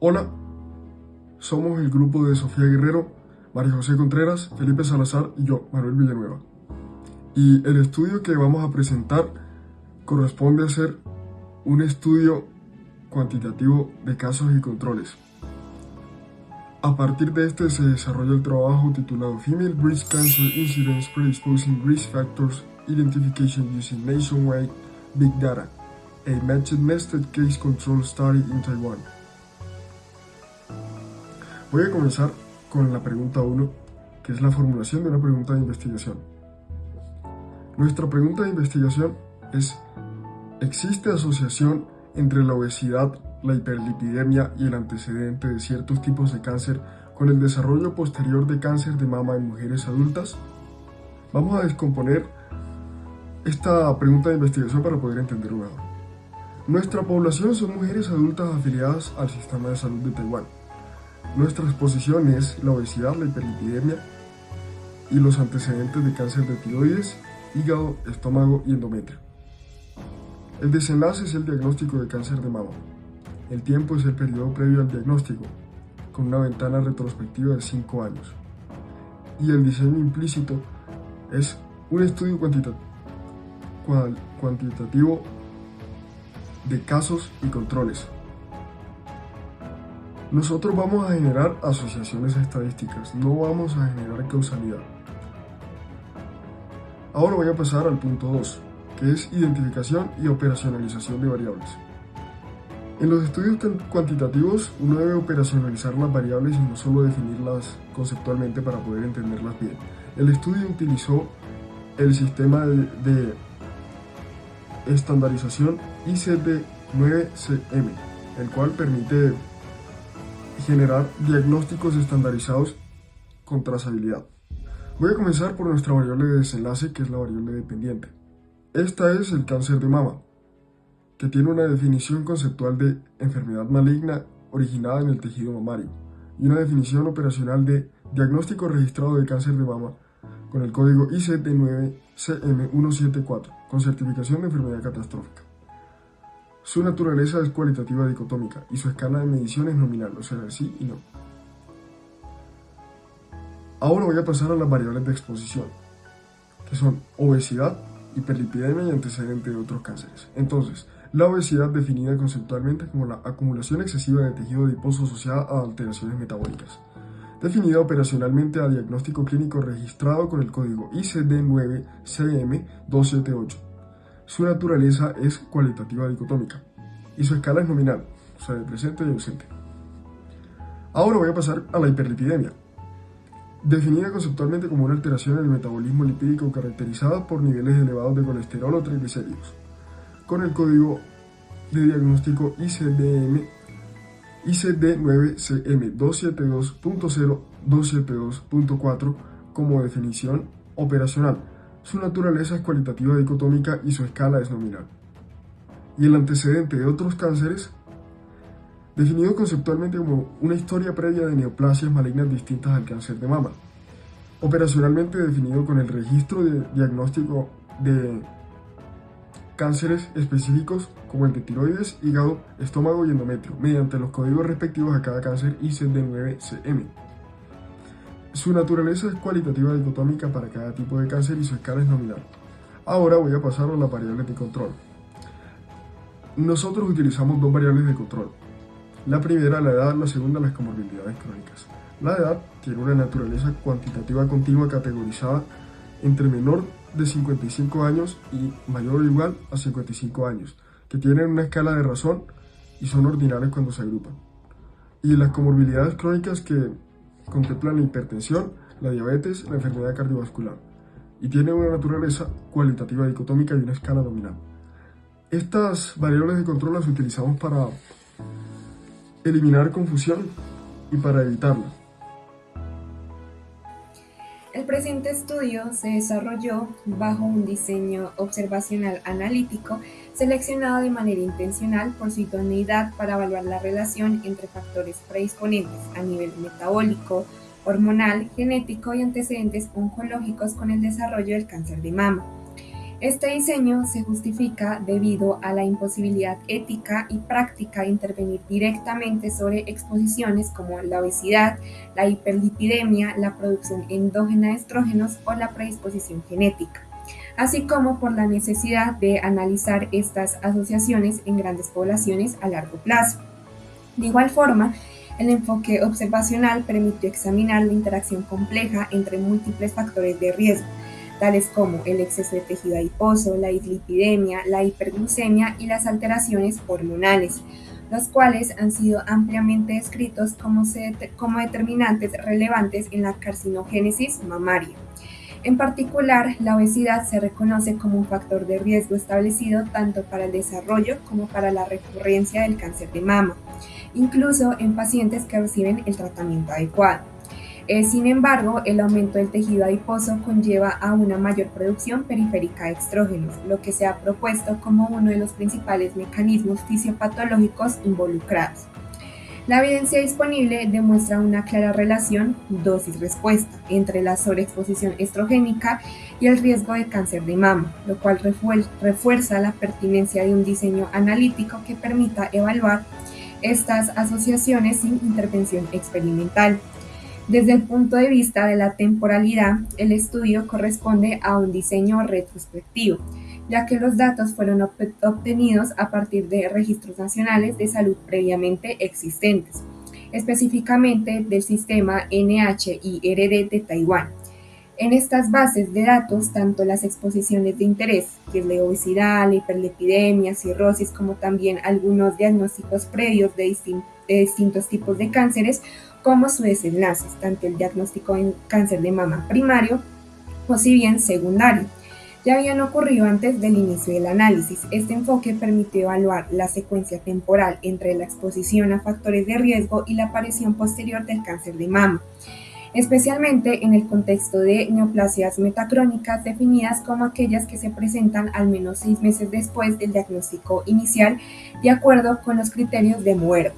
Hola, somos el grupo de Sofía Guerrero, María José Contreras, Felipe Salazar y yo, Manuel Villanueva. Y el estudio que vamos a presentar corresponde a ser un estudio cuantitativo de casos y controles. A partir de este se desarrolla el trabajo titulado Female Breast Cancer Incidence Predisposing Risk Factors Identification Using Nationwide Big Data, a Matched Nested Case Control Study in Taiwan. Voy a comenzar con la pregunta 1, que es la formulación de una pregunta de investigación. Nuestra pregunta de investigación es: ¿existe asociación entre la obesidad, la hiperlipidemia y el antecedente de ciertos tipos de cáncer con el desarrollo posterior de cáncer de mama en mujeres adultas? Vamos a descomponer esta pregunta de investigación para poder entenderlo mejor. Nuestra población son mujeres adultas afiliadas al sistema de salud de Taiwán. Nuestra exposición es la obesidad, la hiperlipidemia y los antecedentes de cáncer de tiroides, hígado, estómago y endometrio. El desenlace es el diagnóstico de cáncer de mama. El tiempo es el periodo previo al diagnóstico, con una ventana retrospectiva de 5 años. Y el diseño implícito es un estudio cuantitativo de casos y controles. Nosotros vamos a generar asociaciones estadísticas, no vamos a generar causalidad. Ahora voy a pasar al punto 2, que es identificación y operacionalización de variables. En los estudios cuantitativos uno debe operacionalizar las variables y no solo definirlas conceptualmente para poder entenderlas bien. El estudio utilizó el sistema de estandarización ICD-9CM, el cual permite generar diagnósticos estandarizados con trazabilidad. Voy a comenzar por nuestra variable de desenlace, que es la variable dependiente. Esta es el cáncer de mama, que tiene una definición conceptual de enfermedad maligna originada en el tejido mamario y una definición operacional de diagnóstico registrado de cáncer de mama con el código ICD-9CM174, con certificación de enfermedad catastrófica. Su naturaleza es cualitativa dicotómica y su escala de medición es nominal, o sea, sí y no. Ahora voy a pasar a las variables de exposición, que son obesidad, hiperlipidemia y antecedente de otros cánceres. Entonces, la obesidad definida conceptualmente como la acumulación excesiva de tejido adiposo asociada a alteraciones metabólicas, definida operacionalmente a diagnóstico clínico registrado con el código ICD-9CM278. Su naturaleza es cualitativa dicotómica y su escala es nominal, o sea, de presente y ausente. Ahora voy a pasar a la hiperlipidemia, definida conceptualmente como una alteración en el metabolismo lipídico caracterizada por niveles elevados de colesterol o triglicéridos, con el código de diagnóstico ICD-9CM272.0.272.4 como definición operacional. Su naturaleza es cualitativa dicotómica y su escala es nominal. Y el antecedente de otros cánceres, definido conceptualmente como una historia previa de neoplasias malignas distintas al cáncer de mama. Operacionalmente definido con el registro de diagnóstico de cánceres específicos como el de tiroides, hígado, estómago y endometrio, mediante los códigos respectivos a cada cáncer ICD-9CM. Su naturaleza es cualitativa dicotómica para cada tipo de cáncer y su escala es nominal. Ahora voy a pasar a las variables de control. Nosotros utilizamos dos variables de control. La primera, la edad; la segunda, las comorbilidades crónicas. La edad tiene una naturaleza cuantitativa continua categorizada entre menor de 55 años y mayor o igual a 55 años, que tienen una escala de razón y son ordinales cuando se agrupan. Y las comorbilidades crónicas, que contemplan la hipertensión, la diabetes, la enfermedad cardiovascular, y tienen una naturaleza cualitativa dicotómica y una escala nominal. Estas variables de control las utilizamos para eliminar confusión y para evitarla. El presente estudio se desarrolló bajo un diseño observacional analítico seleccionado de manera intencional por su idoneidad para evaluar la relación entre factores predisponentes a nivel metabólico, hormonal, genético y antecedentes oncológicos con el desarrollo del cáncer de mama. Este diseño se justifica debido a la imposibilidad ética y práctica de intervenir directamente sobre exposiciones como la obesidad, la hiperlipidemia, la producción endógena de estrógenos o la predisposición genética, así como por la necesidad de analizar estas asociaciones en grandes poblaciones a largo plazo. De igual forma, el enfoque observacional permitió examinar la interacción compleja entre múltiples factores de riesgo, tales como el exceso de tejido adiposo, la dislipidemia, la hiperglucemia y las alteraciones hormonales, los cuales han sido ampliamente descritos como determinantes relevantes en la carcinogénesis mamaria. En particular, la obesidad se reconoce como un factor de riesgo establecido tanto para el desarrollo como para la recurrencia del cáncer de mama, incluso en pacientes que reciben el tratamiento adecuado. Sin embargo, el aumento del tejido adiposo conlleva a una mayor producción periférica de estrógenos, lo que se ha propuesto como uno de los principales mecanismos fisiopatológicos involucrados. La evidencia disponible demuestra una clara relación dosis-respuesta entre la sobreexposición estrogénica y el riesgo de cáncer de mama, lo cual refuerza la pertinencia de un diseño analítico que permita evaluar estas asociaciones sin intervención experimental. Desde el punto de vista de la temporalidad, el estudio corresponde a un diseño retrospectivo, ya que los datos fueron obtenidos a partir de registros nacionales de salud previamente existentes, específicamente del sistema NHIRD de Taiwán. En estas bases de datos, tanto las exposiciones de interés, que es la obesidad, la hiperlipidemia, cirrosis, como también algunos diagnósticos previos de distintos tipos de cánceres, como sus desenlaces, tanto el diagnóstico en cáncer de mama primario o si bien secundario, ya habían ocurrido antes del inicio del análisis. Este enfoque permitió evaluar la secuencia temporal entre la exposición a factores de riesgo y la aparición posterior del cáncer de mama, especialmente en el contexto de neoplasias metacrónicas definidas como aquellas que se presentan al menos 6 meses después del diagnóstico inicial, de acuerdo con los criterios de Moehrl.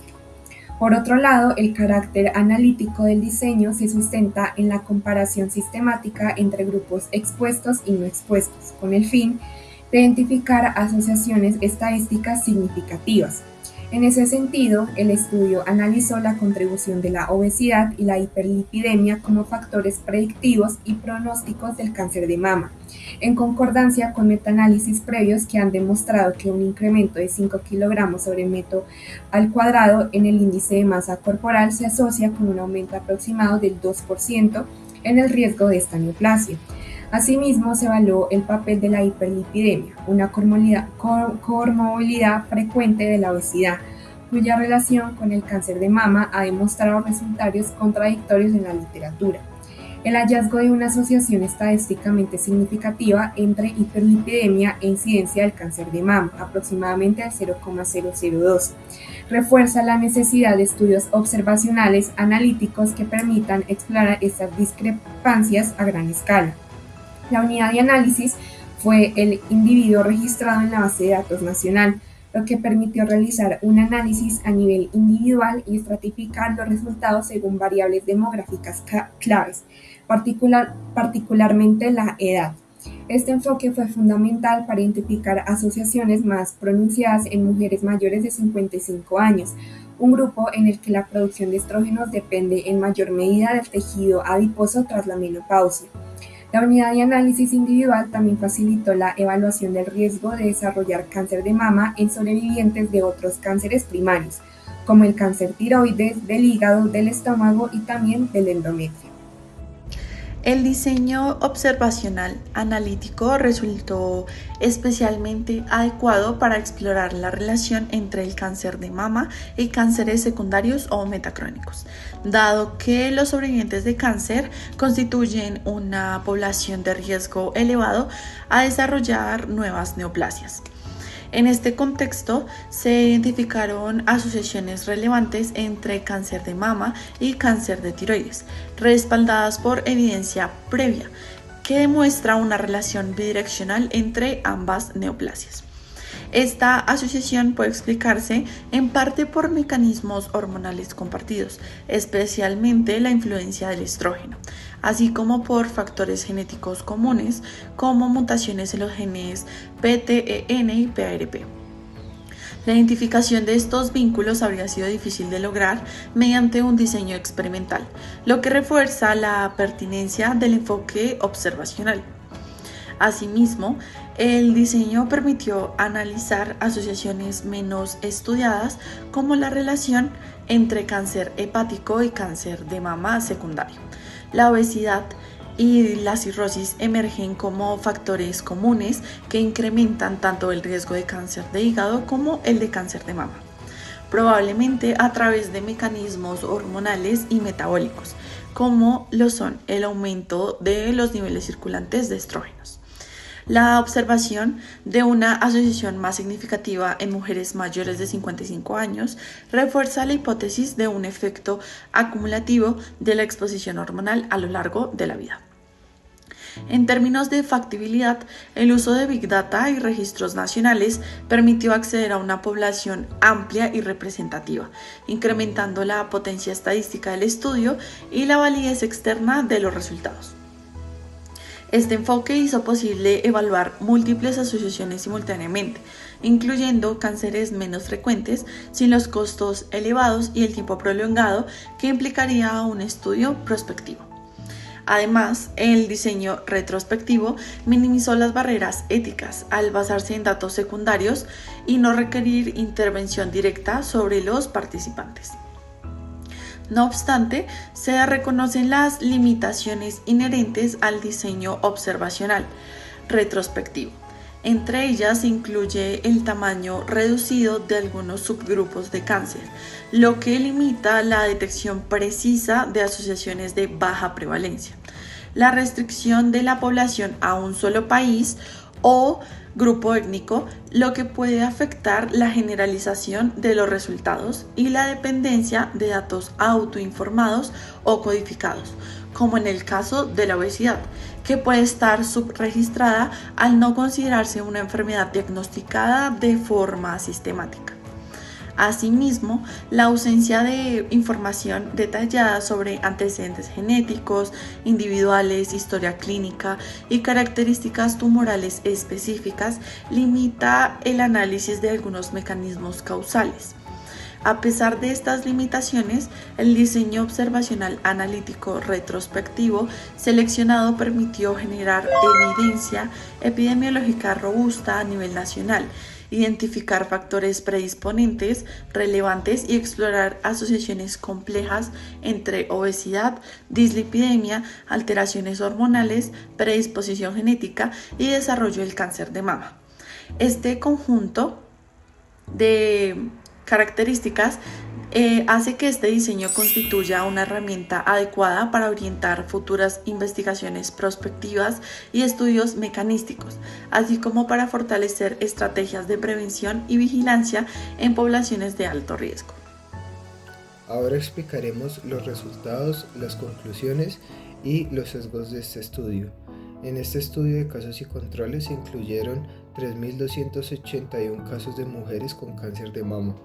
Por otro lado, el carácter analítico del diseño se sustenta en la comparación sistemática entre grupos expuestos y no expuestos, con el fin de identificar asociaciones estadísticas significativas. En ese sentido, el estudio analizó la contribución de la obesidad y la hiperlipidemia como factores predictivos y pronósticos del cáncer de mama, en concordancia con metaanálisis previos que han demostrado que un incremento de 5 kilogramos sobre metro al cuadrado en el índice de masa corporal se asocia con un aumento aproximado del 2% en el riesgo de esta neoplasia. Asimismo, se evaluó el papel de la hiperlipidemia, una comorbilidad frecuente de la obesidad, cuya relación con el cáncer de mama ha demostrado resultados contradictorios en la literatura. El hallazgo de una asociación estadísticamente significativa entre hiperlipidemia e incidencia del cáncer de mama, aproximadamente al 0,002, refuerza la necesidad de estudios observacionales analíticos que permitan explorar estas discrepancias a gran escala. La unidad de análisis fue el individuo registrado en la base de datos nacional, lo que permitió realizar un análisis a nivel individual y estratificar los resultados según variables demográficas claves, particularmente la edad. Este enfoque fue fundamental para identificar asociaciones más pronunciadas en mujeres mayores de 55 años, un grupo en el que la producción de estrógenos depende en mayor medida del tejido adiposo tras la menopausia. La unidad de análisis individual también facilitó la evaluación del riesgo de desarrollar cáncer de mama en sobrevivientes de otros cánceres primarios, como el cáncer tiroides, del hígado, del estómago y también del endometrio. El diseño observacional analítico resultó especialmente adecuado para explorar la relación entre el cáncer de mama y cánceres secundarios o metacrónicos, dado que los sobrevivientes de cáncer constituyen una población de riesgo elevado a desarrollar nuevas neoplasias. En este contexto, se identificaron asociaciones relevantes entre cáncer de mama y cáncer de tiroides, respaldadas por evidencia previa, que demuestra una relación bidireccional entre ambas neoplasias. Esta asociación puede explicarse en parte por mecanismos hormonales compartidos, especialmente la influencia del estrógeno, así como por factores genéticos comunes como mutaciones en los genes PTEN y PARP. La identificación de estos vínculos habría sido difícil de lograr mediante un diseño experimental, lo que refuerza la pertinencia del enfoque observacional. Asimismo, el diseño permitió analizar asociaciones menos estudiadas como la relación entre cáncer hepático y cáncer de mama secundario. La obesidad y la cirrosis emergen como factores comunes que incrementan tanto el riesgo de cáncer de hígado como el de cáncer de mama, probablemente a través de mecanismos hormonales y metabólicos, como lo son el aumento de los niveles circulantes de estrógenos. La observación de una asociación más significativa en mujeres mayores de 55 años refuerza la hipótesis de un efecto acumulativo de la exposición hormonal a lo largo de la vida. En términos de factibilidad, el uso de Big Data y registros nacionales permitió acceder a una población amplia y representativa, incrementando la potencia estadística del estudio y la validez externa de los resultados. Este enfoque hizo posible evaluar múltiples asociaciones simultáneamente, incluyendo cánceres menos frecuentes, sin los costos elevados y el tiempo prolongado que implicaría un estudio prospectivo. Además, el diseño retrospectivo minimizó las barreras éticas al basarse en datos secundarios y no requerir intervención directa sobre los participantes. No obstante, se reconocen las limitaciones inherentes al diseño observacional retrospectivo. Entre ellas se incluye el tamaño reducido de algunos subgrupos de cáncer, lo que limita la detección precisa de asociaciones de baja prevalencia, la restricción de la población a un solo país o grupo étnico, lo que puede afectar la generalización de los resultados y la dependencia de datos autoinformados o codificados, como en el caso de la obesidad, que puede estar subregistrada al no considerarse una enfermedad diagnosticada de forma sistemática. Asimismo, la ausencia de información detallada sobre antecedentes genéticos, individuales, historia clínica y características tumorales específicas limita el análisis de algunos mecanismos causales. A pesar de estas limitaciones, el diseño observacional analítico retrospectivo seleccionado permitió generar evidencia epidemiológica robusta a nivel nacional, identificar factores predisponentes relevantes y explorar asociaciones complejas entre obesidad, dislipidemia, alteraciones hormonales, predisposición genética y desarrollo del cáncer de mama. Este conjunto de características hace que este diseño constituya una herramienta adecuada para orientar futuras investigaciones prospectivas y estudios mecanísticos, así como para fortalecer estrategias de prevención y vigilancia en poblaciones de alto riesgo. Ahora explicaremos los resultados, las conclusiones y los sesgos de este estudio. En este estudio de casos y controles se incluyeron 3.281 casos de mujeres con cáncer de mama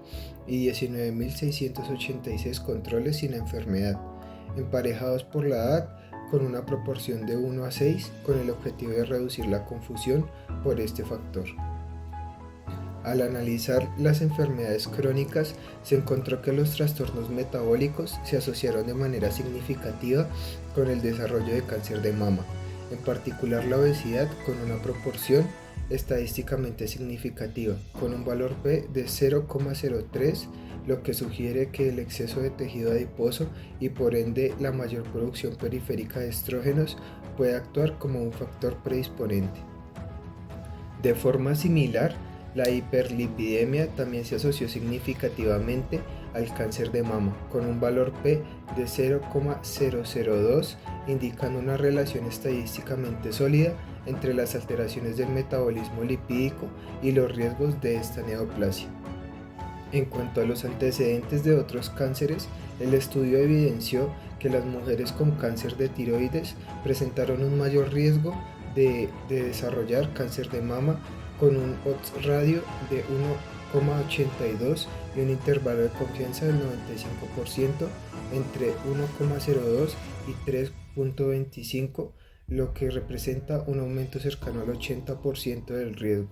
y 19.686 controles sin enfermedad, emparejados por la edad con una proporción de 1 a 6 con el objetivo de reducir la confusión por este factor. Al analizar las enfermedades crónicas, se encontró que los trastornos metabólicos se asociaron de manera significativa con el desarrollo de cáncer de mama, en particular la obesidad con una proporción estadísticamente significativa, con un valor P de 0,03, lo que sugiere que el exceso de tejido adiposo y por ende la mayor producción periférica de estrógenos puede actuar como un factor predisponente. De forma similar, la hiperlipidemia también se asoció significativamente al cáncer de mama, con un valor P de 0,002, indicando una relación estadísticamente sólida entre las alteraciones del metabolismo lipídico y los riesgos de esta neoplasia. En cuanto a los antecedentes de otros cánceres, el estudio evidenció que las mujeres con cáncer de tiroides presentaron un mayor riesgo de desarrollar cáncer de mama con un odds radio de 1,82 y un intervalo de confianza del 95% entre 1,02 y 3,25, lo que representa un aumento cercano al 80% del riesgo.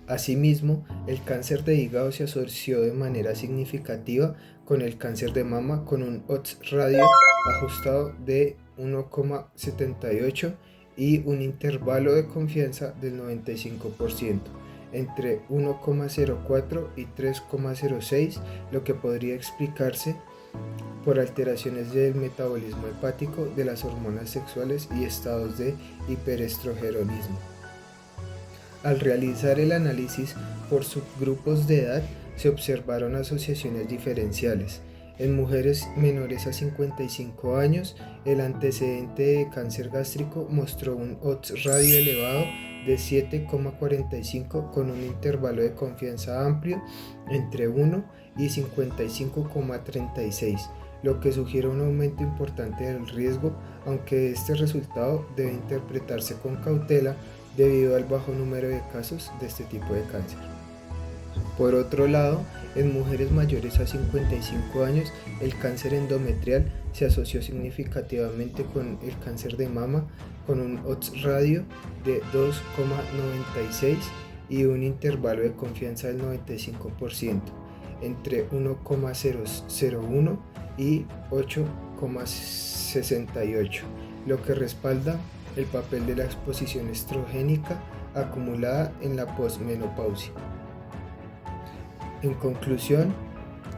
Asimismo, el cáncer de hígado se asoció de manera significativa con el cáncer de mama con un odds radio ajustado de 1,78 y un intervalo de confianza del 95% entre 1,04 y 3,06, lo que podría explicarse por alteraciones del metabolismo hepático, de las hormonas sexuales y estados de hiperestrogenismo. Al realizar el análisis por subgrupos de edad, se observaron asociaciones diferenciales. En mujeres menores a 55 años, el antecedente de cáncer gástrico mostró un odds radio elevado de 7,45 con un intervalo de confianza amplio entre 1 y 55,36, lo que sugiere un aumento importante del riesgo, aunque este resultado debe interpretarse con cautela debido al bajo número de casos de este tipo de cáncer. Por otro lado, en mujeres mayores a 55 años, el cáncer endometrial se asoció significativamente con el cáncer de mama con un odds radio de 2,96 y un intervalo de confianza del 95% entre 1,001 y 8,68, lo que respalda el papel de la exposición estrogénica acumulada en la posmenopausia. En conclusión,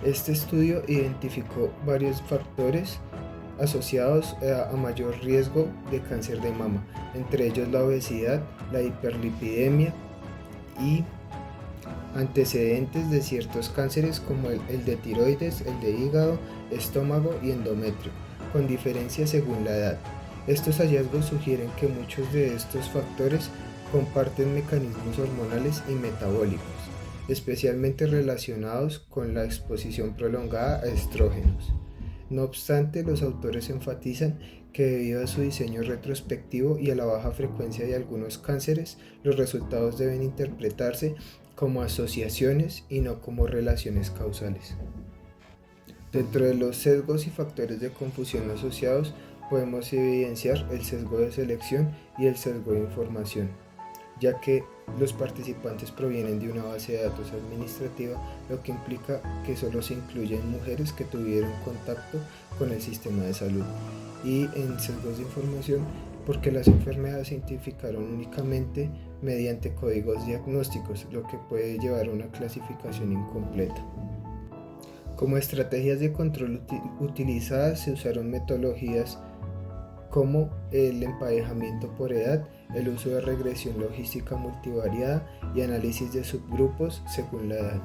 este estudio identificó varios factores asociados a mayor riesgo de cáncer de mama, entre ellos la obesidad, la hiperlipidemia y antecedentes de ciertos cánceres como el de tiroides, el de hígado, estómago y endometrio, con diferencia según la edad. Estos hallazgos sugieren que muchos de estos factores comparten mecanismos hormonales y metabólicos, especialmente relacionados con la exposición prolongada a estrógenos. No obstante, los autores enfatizan que debido a su diseño retrospectivo y a la baja frecuencia de algunos cánceres, los resultados deben interpretarse como asociaciones y no como relaciones causales. Dentro de los sesgos y factores de confusión asociados, podemos evidenciar el sesgo de selección y el sesgo de información, ya que los participantes provienen de una base de datos administrativa, lo que implica que solo se incluyen mujeres que tuvieron contacto con el sistema de salud, y en sesgos de información porque las enfermedades se identificaron únicamente mediante códigos diagnósticos, lo que puede llevar a una clasificación incompleta. Como estrategias de control utilizadas se usaron metodologías como el emparejamiento por edad, el uso de regresión logística multivariada y análisis de subgrupos según la edad.